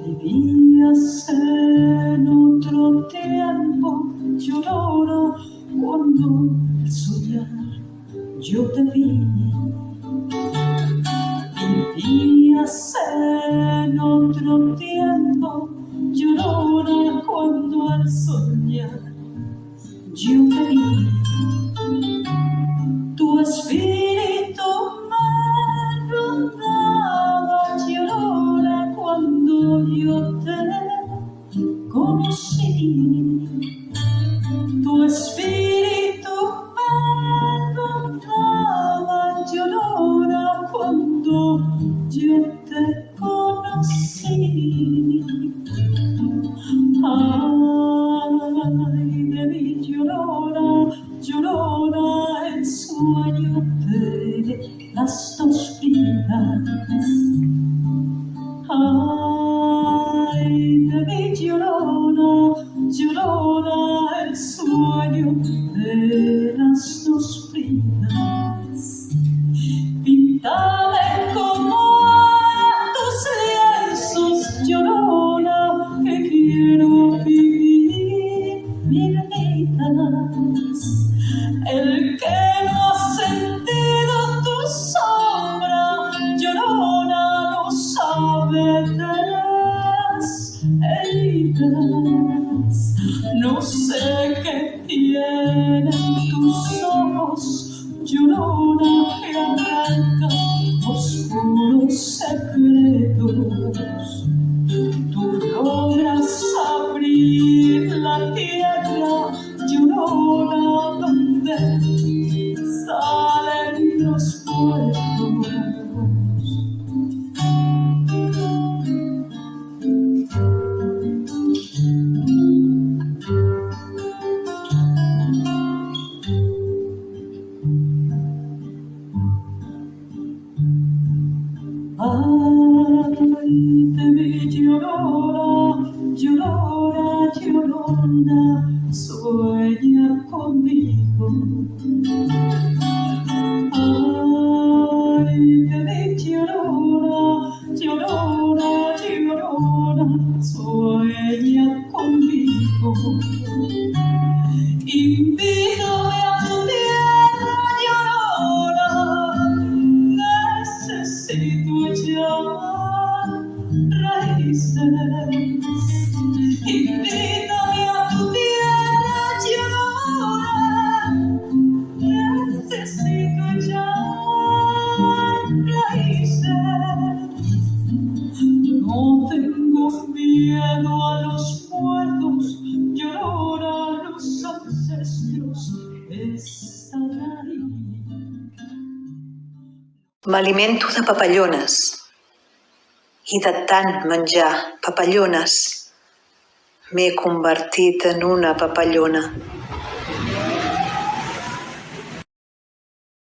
Vivías en otro tiempo, llorona, cuando al soñar yo te vi. Vivías en otro tiempo, llorona, cuando al soñar yo te vi. Tu espíritu me rondaba, llorona, cuando yo te conocí. Tu espíritu me rondaba, llorona, cuando yo te conocí. Ay, de mí, llorona, llorona, el sueño de las dos vidas. Ay, de mí, llorona, llorona, el sueño de las dos vidas. Píntame como a tus lienzos, llorona, que quiero vivir mil vidas. El que no ha sentido tu sombra, llorona, no sabe de las heridas. No sé qué tienen tus ojos, llorona, que arrancan oscuros secretos. Tú logras abrir la tierra, llorona, donde salen los puertos. Ay, te vi, llorona, llorona, llorona, sueña conmigo. Ay, te vi, llorona, llorona, llorona, sueña conmigo. Invítame a tu tierra, llorona, necesito echar raíces. Invítame a tu tierra, llorona, necesito echar raíces. No tengo miedo a los muertos, llorona, los ancestros están ahí. M'alimento de papallones i de tant menjar papallones m'he convertit en una papallona.